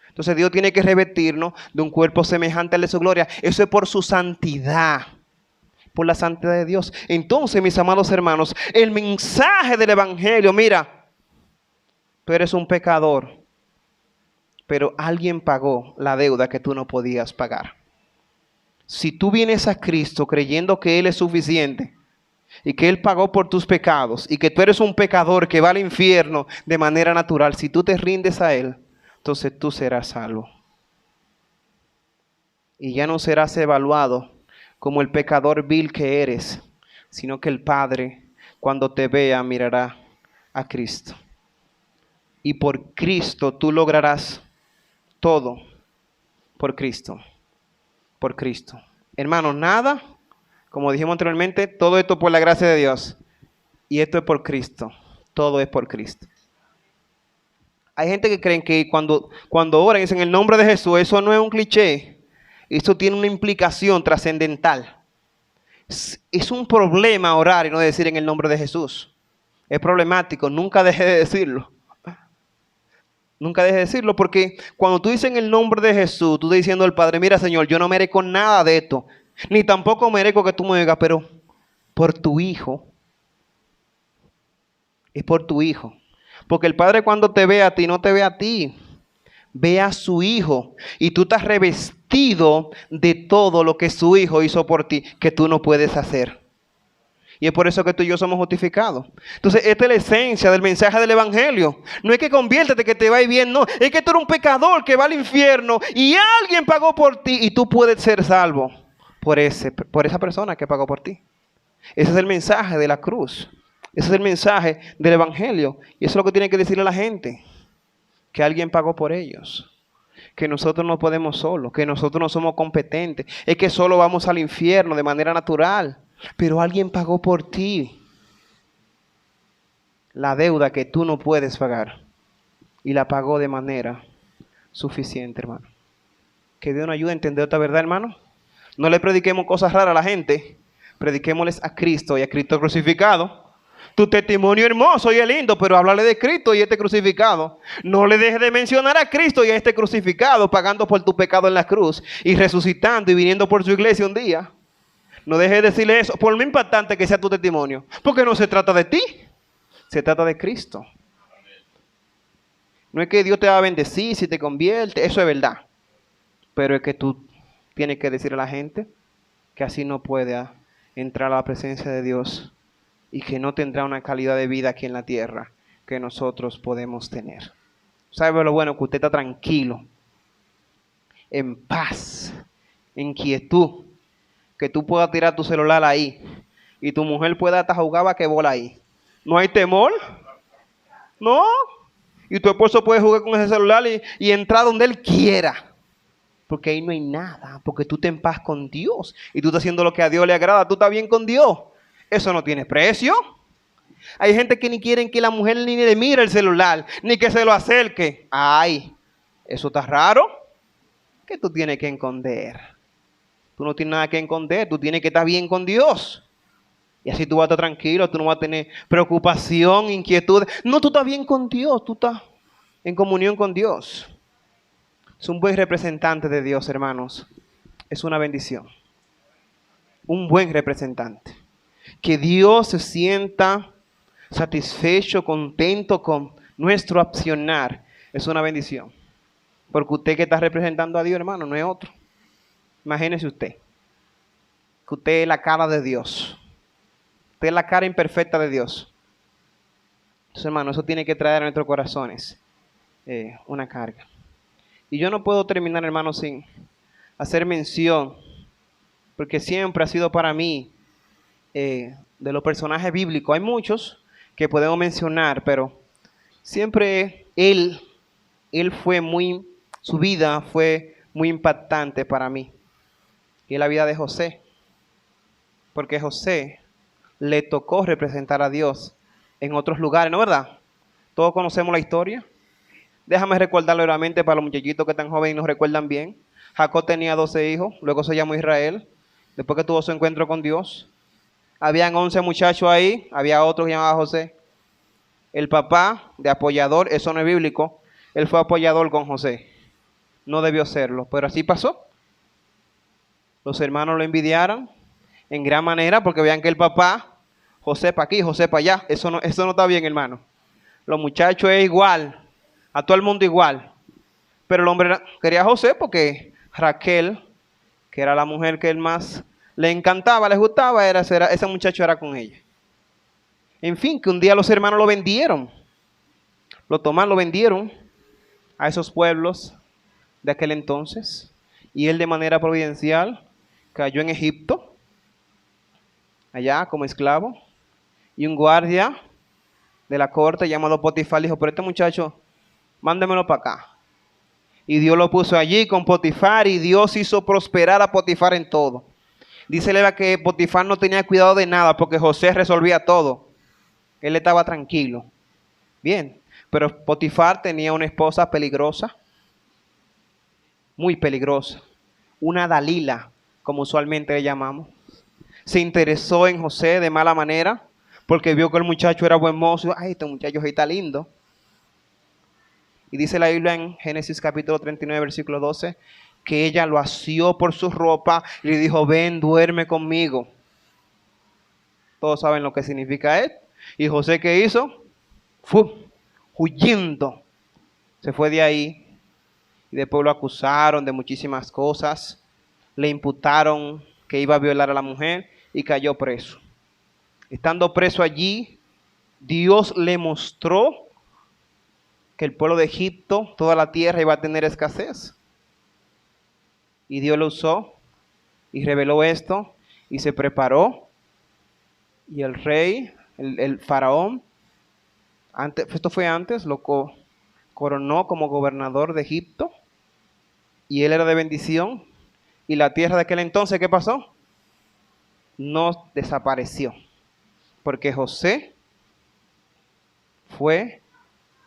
Entonces Dios tiene que revestirnos de un cuerpo semejante al de su gloria. Eso es por su santidad, por la santidad de Dios. Entonces, mis amados hermanos, el mensaje del evangelio, mira, tú eres un pecador, pero alguien pagó la deuda que tú no podías pagar. Si tú vienes a Cristo creyendo que Él es suficiente y que Él pagó por tus pecados y que tú eres un pecador que va al infierno de manera natural, si tú te rindes a Él, entonces tú serás salvo. Y ya no serás evaluado como el pecador vil que eres, sino que el Padre, cuando te vea, mirará a Cristo. Y por Cristo tú lograrás todo. Por Cristo. Por Cristo. Hermanos, nada, como dijimos anteriormente, todo esto por la gracia de Dios. Y esto es por Cristo. Todo es por Cristo. Hay gente que creen que cuando oran dicen el nombre de Jesús, eso no es un cliché. Eso tiene una implicación trascendental. Es un problema orar y no decir en el nombre de Jesús. Es problemático, nunca deje de decirlo. Nunca deje de decirlo, porque cuando tú dices en el nombre de Jesús, tú estás diciendo al Padre, mira Señor, yo no merezco nada de esto, ni tampoco merezco que tú me digas, pero por tu Hijo, es por tu Hijo. Porque el Padre cuando te ve a ti, no te ve a ti, ve a su Hijo, y tú estás revestido de todo lo que su Hijo hizo por ti, que tú no puedes hacer. Y es por eso que tú y yo somos justificados. Entonces, esta es la esencia del mensaje del Evangelio. No es que conviértete, que te va bien, no. Es que tú eres un pecador que va al infierno y alguien pagó por ti y tú puedes ser salvo por esa persona que pagó por ti. Ese es el mensaje de la cruz. Ese es el mensaje del Evangelio. Y eso es lo que tiene que decirle a la gente. Que alguien pagó por ellos. Que nosotros no podemos solos. Que nosotros no somos competentes. Es que solo vamos al infierno de manera natural. Pero alguien pagó por ti la deuda que tú no puedes pagar. Y la pagó de manera suficiente, hermano. Que Dios nos ayude a entender esta verdad, hermano. No le prediquemos cosas raras a la gente. Prediquémosles a Cristo y a Cristo crucificado. Tu testimonio hermoso y es lindo, pero háblale de Cristo y este crucificado. No le dejes de mencionar a Cristo y a este crucificado, pagando por tu pecado en la cruz y resucitando y viniendo por su iglesia un día. No dejes de decirle eso, por lo impactante que sea tu testimonio. Porque no se trata de ti, se trata de Cristo. No es que Dios te va a bendecir si te convierte, eso es verdad. Pero es que tú tienes que decirle a la gente que así no puede entrar a la presencia de Dios y que no tendrá una calidad de vida aquí en la tierra que nosotros podemos tener. ¿Sabe lo bueno? Que usted está tranquilo, en paz, en quietud. Que tú puedas tirar tu celular ahí y tu mujer pueda hasta jugar basquetbol ahí. ¿No hay temor? ¿No? Y tu esposo puede jugar con ese celular y entrar donde él quiera. Porque ahí no hay nada. Porque tú estás en paz con Dios. Y tú estás haciendo lo que a Dios le agrada. Tú estás bien con Dios. Eso no tiene precio. Hay gente que ni quieren que la mujer ni le mire el celular. Ni que se lo acerque. Ay, eso está raro. ¿Qué tú tienes que esconder? Tú no tienes nada que esconder, tú tienes que estar bien con Dios. Y así tú vas a estar tranquilo, tú no vas a tener preocupación, inquietud. No, tú estás bien con Dios, tú estás en comunión con Dios. Es un buen representante de Dios, hermanos. Es una bendición. Un buen representante. Que Dios se sienta satisfecho, contento con nuestro accionar. Es una bendición. Porque usted que está representando a Dios, hermano, no es otro. Imagínese usted, que usted es la cara de Dios. Usted es la cara imperfecta de Dios. Entonces, hermano, eso tiene que traer a nuestros corazones una carga. Y yo no puedo terminar, hermano, sin hacer mención, porque siempre ha sido para mí, de los personajes bíblicos. Hay muchos que podemos mencionar, pero siempre él fue su vida fue muy impactante para mí. Y la vida de José, porque José le tocó representar a Dios en otros lugares, ¿no es verdad? Todos conocemos la historia. Déjame recordarlo nuevamente para los muchachitos que están jóvenes y nos recuerdan bien. Jacob tenía 12 hijos, luego se llamó Israel, después que tuvo su encuentro con Dios. Habían 11 muchachos ahí, había otro que llamaba José. El papá de apoyador, eso no es bíblico, él fue apoyador con José. No debió serlo, pero así pasó. Los hermanos lo envidiaron en gran manera porque vean que el papá, José para aquí, José para allá. Eso no está bien, hermano. Los muchachos es igual, a todo el mundo igual. Pero el hombre quería a José porque Raquel, que era la mujer que él más le encantaba, le gustaba, ese muchacho era con ella. En fin, que un día los hermanos lo vendieron. Lo tomaron, lo vendieron a esos pueblos de aquel entonces. Y él de manera providencial cayó en Egipto, allá como esclavo. Y un guardia de la corte llamado Potifar dijo, pero este muchacho, mándemelo para acá. Y Dios lo puso allí con Potifar y Dios hizo prosperar a Potifar en todo. Dice Eva que Potifar no tenía cuidado de nada porque José resolvía todo. Él estaba tranquilo. Bien, pero Potifar tenía una esposa peligrosa, muy peligrosa. Una Dalila, como usualmente le llamamos. Se interesó en José de mala manera porque vio que el muchacho era buen mozo. Ay, este muchacho está lindo. Y dice la Biblia en Génesis capítulo 39, versículo 12, que ella lo asió por su ropa y le dijo, ven, duerme conmigo. Todos saben lo que significa esto. Y José, ¿qué hizo? Fue huyendo. Se fue de ahí. Y después lo acusaron de muchísimas cosas. Le imputaron que iba a violar a la mujer y cayó preso. Estando preso allí, Dios le mostró que el pueblo de Egipto, toda la tierra iba a tener escasez. Y Dios lo usó y reveló esto y se preparó. Y el rey, el faraón, esto fue antes, lo coronó como gobernador de Egipto. Y él era de bendición. Y la tierra de aquel entonces, ¿qué pasó? No desapareció. Porque José fue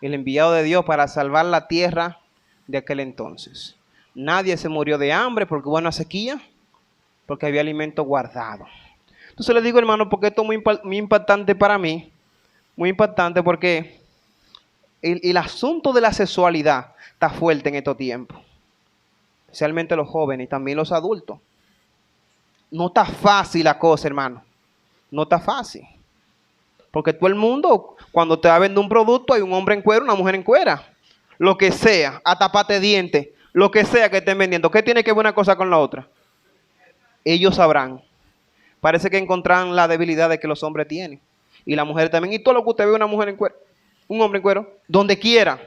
el enviado de Dios para salvar la tierra de aquel entonces. Nadie se murió de hambre porque hubo una sequía, porque había alimento guardado. Entonces le digo, hermano, porque esto es muy impactante para mí, muy impactante porque el asunto de la sexualidad está fuerte en estos tiempos, especialmente los jóvenes y también los adultos. No está fácil la cosa, hermano, no está fácil. Porque todo el mundo, cuando te va a vender un producto, hay un hombre en cuera, una mujer en cuera. Lo que sea, hasta pate dientes, lo que sea que estén vendiendo. ¿Qué tiene que ver una cosa con la otra? Ellos sabrán. Parece que encontrarán la debilidad de que los hombres tienen. Y la mujer también. Y todo lo que usted ve una mujer en cuero, un hombre en cuero, donde quiera.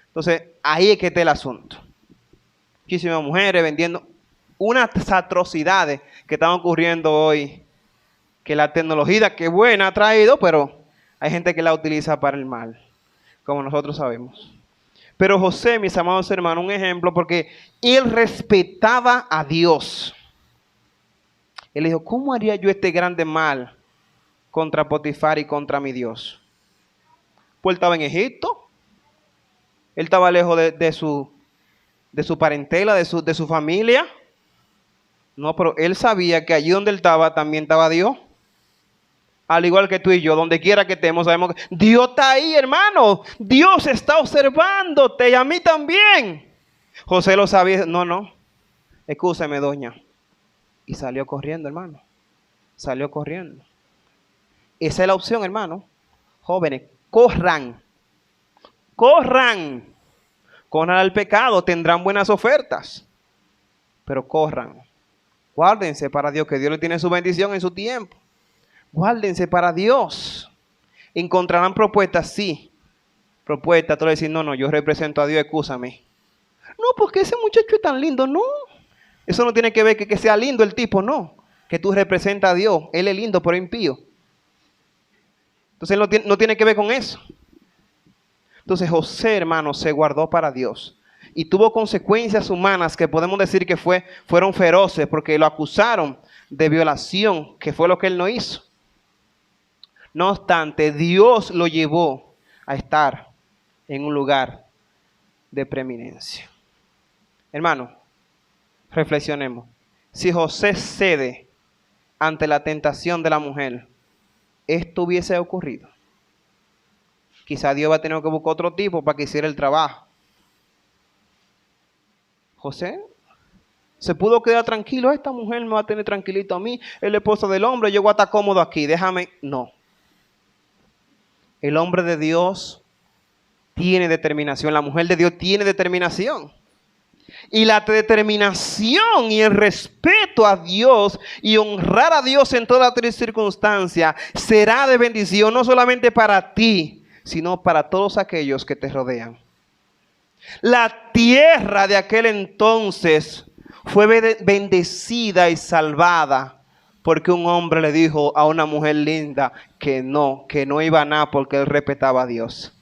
Entonces, ahí es que está el asunto. Muchísimas mujeres vendiendo unas atrocidades que están ocurriendo hoy. Que la tecnología, que buena ha traído, pero hay gente que la utiliza para el mal, como nosotros sabemos. Pero José, mis amados hermanos, un ejemplo, porque él respetaba a Dios. Él dijo, ¿cómo haría yo este grande mal contra Potifar y contra mi Dios? Pues él estaba en Egipto, él estaba lejos de su parentela, de su familia. No, pero él sabía que allí donde él estaba, también estaba Dios. Al igual que tú y yo, donde quiera que estemos, sabemos que Dios está ahí, hermano. Dios está observándote y a mí también. José lo sabía. No, excúseme, doña. Y salió corriendo, hermano. Salió corriendo. Esa es la opción, hermano. Jóvenes, corran. Corran. Corran al pecado, tendrán buenas ofertas. Pero corran. Guárdense para Dios, que Dios le tiene su bendición en su tiempo. Guárdense para Dios. Encontrarán propuestas, sí. Propuestas, tú le decís, no, yo represento a Dios, excúsame. No, porque ese muchacho es tan lindo, no. Eso no tiene que ver que sea lindo el tipo, no. Que tú representas a Dios. Él es lindo, pero impío. Entonces no tiene que ver con eso. Entonces José, hermano, se guardó para Dios. Y tuvo consecuencias humanas que podemos decir que fueron feroces porque lo acusaron de violación, que fue lo que él no hizo. No obstante, Dios lo llevó a estar en un lugar de preeminencia. Hermano, reflexionemos. Si José cede ante la tentación de la mujer, esto hubiese ocurrido. Quizá Dios va a tener que buscar otro tipo para que hiciera el trabajo. José se pudo quedar tranquilo. Esta mujer me va a tener tranquilito a mí. El esposo del hombre, yo voy a estar cómodo aquí. Déjame. No. El hombre de Dios tiene determinación. La mujer de Dios tiene determinación. Y la determinación y el respeto a Dios y honrar a Dios en toda circunstancia será de bendición no solamente para ti, sino para todos aquellos que te rodean. La tierra de aquel entonces fue bendecida y salvada porque un hombre le dijo a una mujer linda que no iba a nada porque él respetaba a Dios.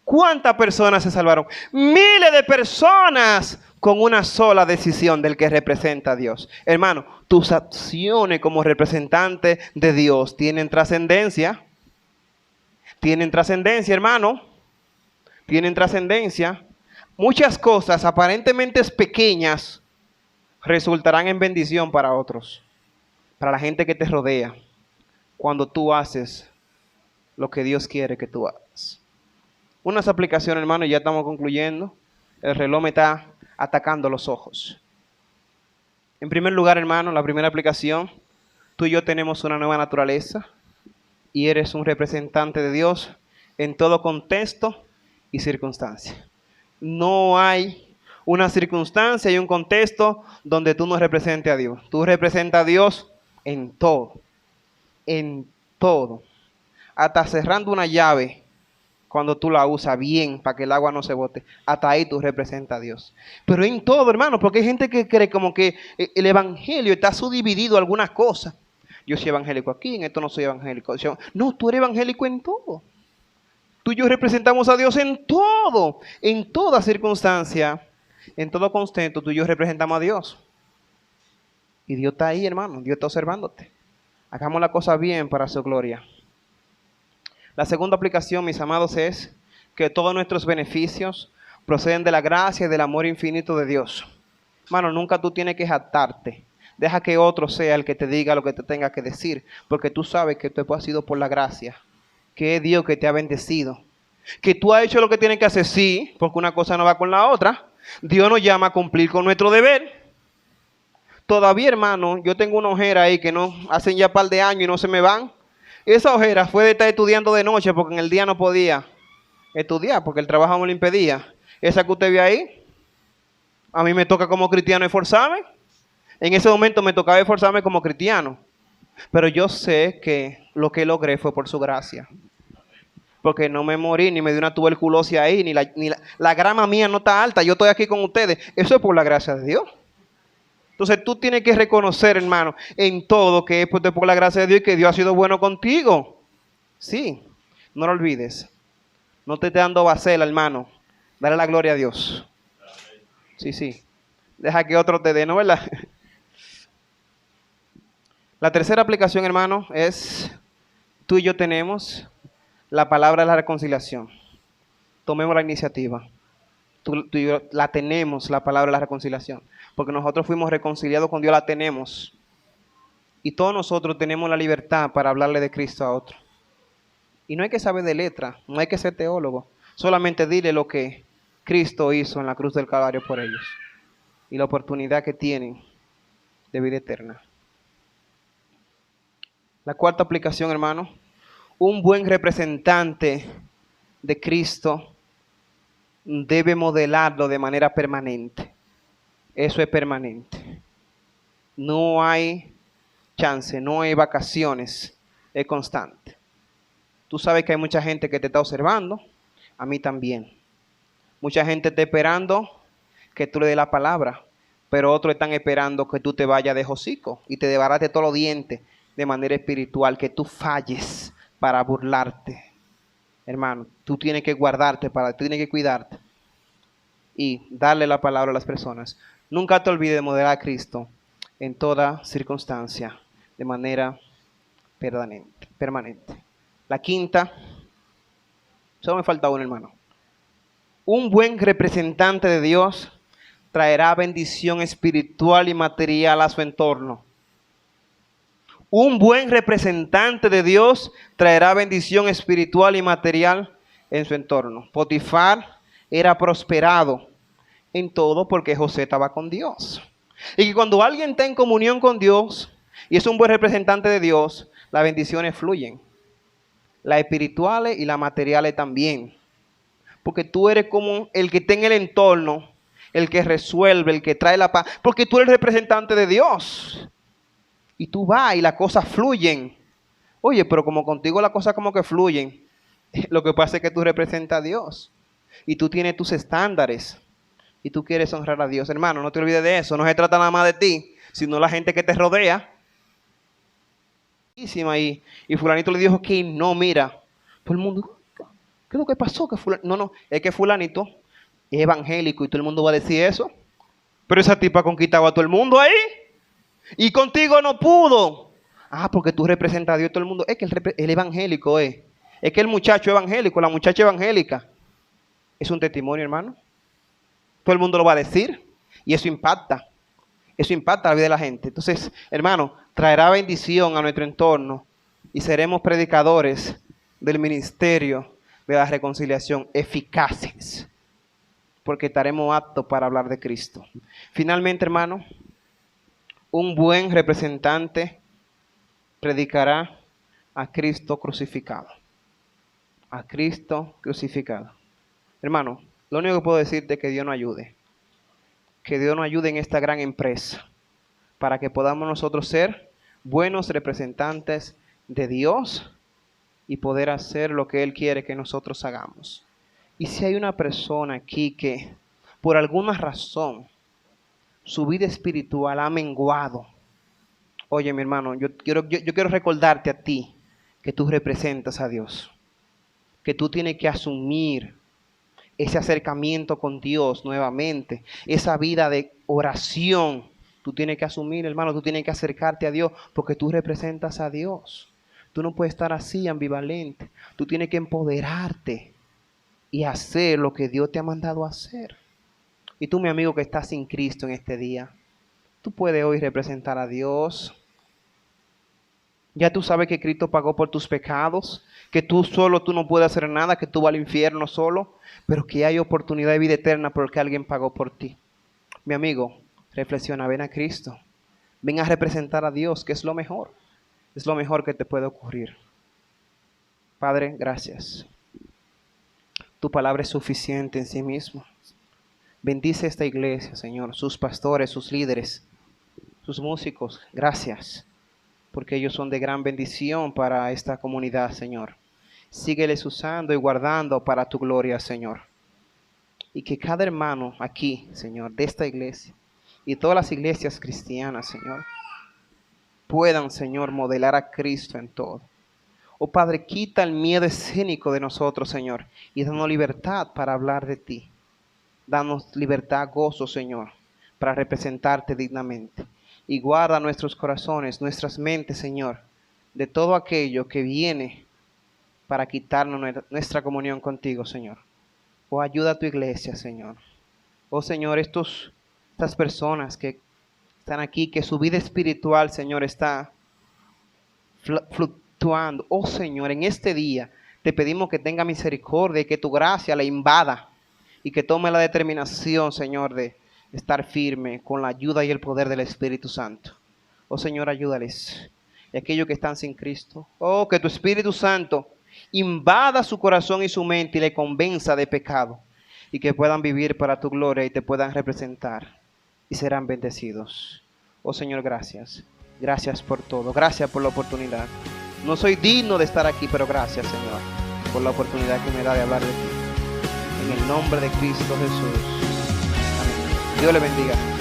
¿Cuántas personas se salvaron? Miles de personas con una sola decisión del que representa a Dios. Hermano, tus acciones como representante de Dios tienen trascendencia. Tienen trascendencia, hermano. Tienen trascendencia. Muchas cosas aparentemente pequeñas resultarán en bendición para otros, para la gente que te rodea, cuando tú haces lo que Dios quiere que tú hagas. Unas aplicaciones, hermano, y ya estamos concluyendo. El reloj me está atacando los ojos. En primer lugar, hermano, la primera aplicación, tú y yo tenemos una nueva naturaleza y eres un representante de Dios en todo contexto y circunstancia. No hay una circunstancia y un contexto donde tú no representes a Dios. Tú representas a Dios en todo. En todo. Hasta cerrando una llave, cuando tú la usas bien para que el agua no se bote, hasta ahí tú representas a Dios. Pero en todo, hermano, porque hay gente que cree como que el evangelio está subdividido en algunas cosas. Yo soy evangélico aquí, en esto no soy evangélico. No, tú eres evangélico en todo. Tú y yo representamos a Dios en todo, en toda circunstancia, en todo contexto, tú y yo representamos a Dios. Y Dios está ahí, hermano, Dios está observándote. Hagamos la cosa bien para su gloria. La segunda aplicación, mis amados, es que todos nuestros beneficios proceden de la gracia y del amor infinito de Dios. Hermano, nunca tú tienes que jactarte. Deja que otro sea el que te diga lo que te tenga que decir, porque tú sabes que tú has sido por la gracia, que es Dios que te ha bendecido, que tú has hecho lo que tienes que hacer, sí, porque una cosa no va con la otra. Dios nos llama a cumplir con nuestro deber. Todavía, hermano, yo tengo una ojera ahí que no hacen ya un par de años y no se me van. Esa ojera fue de estar estudiando de noche porque en el día no podía estudiar porque el trabajo me lo impedía. Esa que usted ve ahí, a mí me toca como cristiano esforzarme. En ese momento me tocaba esforzarme como cristiano. Pero yo sé que lo que logré fue por su gracia. Porque no me morí, ni me dio una tuberculosis ahí, ni la grama mía no está alta. Yo estoy aquí con ustedes. Eso es por la gracia de Dios. Entonces tú tienes que reconocer, hermano, en todo que es por la gracia de Dios y que Dios ha sido bueno contigo. Sí, no lo olvides. No te esté dando bacela, hermano. Dale la gloria a Dios. Sí. Deja que otro te dé, ¿no, verdad? La tercera aplicación, hermano, es tú y yo tenemos la palabra de la reconciliación. Tomemos la iniciativa. Tú y yo la tenemos, la palabra de la reconciliación. Porque nosotros fuimos reconciliados con Dios, la tenemos. Y todos nosotros tenemos la libertad para hablarle de Cristo a otro. Y no hay que saber de letra, no hay que ser teólogo. Solamente dile lo que Cristo hizo en la cruz del Calvario por ellos. Y la oportunidad que tienen de vida eterna. La cuarta aplicación, hermano. Un buen representante de Cristo debe modelarlo de manera permanente. Eso es permanente. No hay chance, no hay vacaciones, es constante. Tú sabes que hay mucha gente que te está observando, a mí también. Mucha gente está esperando que tú le des la palabra, pero otros están esperando que tú te vayas de hocico y te desbarates todos los dientes de manera espiritual, que tú falles para burlarte. Hermano, tú tienes que guardarte, tú tienes que cuidarte y darle la palabra a las personas. Nunca te olvides de modelar a Cristo en toda circunstancia, de manera permanente. La quinta, solo me falta uno, hermano. Un buen representante de Dios traerá bendición espiritual y material a su entorno. Un buen representante de Dios traerá bendición espiritual y material en su entorno. Potifar era prosperado en todo porque José estaba con Dios. Y que cuando alguien está en comunión con Dios y es un buen representante de Dios, las bendiciones fluyen. las espirituales y las materiales también. Porque tú eres como el que está en el entorno, el que resuelve, el que trae la paz. Porque tú eres representante de Dios. Y tú vas y las cosas fluyen. Oye, pero como contigo las cosas como que fluyen. Lo que pasa es que tú representas a Dios. Y tú tienes tus estándares. Y tú quieres honrar a Dios. Hermano, no te olvides de eso. No se trata nada más de ti, sino la gente que te rodea. Y fulanito le dijo que no, mira. Todo el mundo, ¿qué es lo que pasó? No, es que fulanito es evangélico y todo el mundo va a decir eso. Pero esa tipa conquistaba a todo el mundo ahí. Y contigo no pudo. Porque tú representas a Dios todo el mundo. Es que el evangélico es. Es que el muchacho evangélico, la muchacha evangélica. Es un testimonio, hermano. Todo el mundo lo va a decir. Y eso impacta. Eso impacta la vida de la gente. Entonces, hermano, traerá bendición a nuestro entorno. Y seremos predicadores del ministerio de la reconciliación eficaces. Porque estaremos aptos para hablar de Cristo. Finalmente, hermano, un buen representante predicará a Cristo crucificado. A Cristo crucificado. Hermano, lo único que puedo decirte es que Dios nos ayude. Que Dios nos ayude en esta gran empresa. Para que podamos nosotros ser buenos representantes de Dios y poder hacer lo que Él quiere que nosotros hagamos. Y si hay una persona aquí que por alguna razón su vida espiritual ha menguado, oye, mi hermano, yo quiero recordarte a ti que tú representas a Dios, que tú tienes que asumir ese acercamiento con Dios nuevamente, esa vida de oración. Tú tienes que asumir, hermano, tú tienes que acercarte a Dios porque tú representas a Dios. Tú no puedes estar así ambivalente. Tú tienes que empoderarte y hacer lo que Dios te ha mandado a hacer. Y tú, mi amigo, que estás sin Cristo en este día, tú puedes hoy representar a Dios. Ya tú sabes que Cristo pagó por tus pecados, que tú no puedes hacer nada, que tú vas al infierno solo, pero que hay oportunidad de vida eterna porque alguien pagó por ti. Mi amigo, reflexiona, ven a Cristo. Ven a representar a Dios, que es lo mejor. Es lo mejor que te puede ocurrir. Padre, gracias. Tu palabra es suficiente en sí mismo. Bendice esta iglesia, Señor, sus pastores, sus líderes, sus músicos. Gracias, porque ellos son de gran bendición para esta comunidad, Señor. Sígueles usando y guardando para tu gloria, Señor. Y que cada hermano aquí, Señor, de esta iglesia y todas las iglesias cristianas, Señor, puedan, Señor, modelar a Cristo en todo. Oh Padre, quita el miedo escénico de nosotros, Señor, y danos libertad para hablar de ti. Danos libertad, gozo, Señor, para representarte dignamente. Y guarda nuestros corazones, nuestras mentes, Señor, de todo aquello que viene para quitarnos nuestra comunión contigo, Señor. Oh, ayuda a tu iglesia, Señor. Oh, Señor, estas personas que están aquí, que su vida espiritual, Señor, está fluctuando. Oh, Señor, en este día te pedimos que tenga misericordia y que tu gracia la invada y que tome la determinación, Señor, de estar firme con la ayuda y el poder del Espíritu Santo. Oh, Señor, ayúdales. Y aquellos que están sin Cristo, oh, que tu Espíritu Santo invada su corazón y su mente y le convenza de pecado y que puedan vivir para tu gloria y te puedan representar y serán bendecidos. Oh, Señor, gracias. Gracias por todo. Gracias por la oportunidad. No soy digno de estar aquí, pero gracias, Señor, por la oportunidad que me da de hablar de ti. En el nombre de Cristo Jesús. Amén. Dios le bendiga.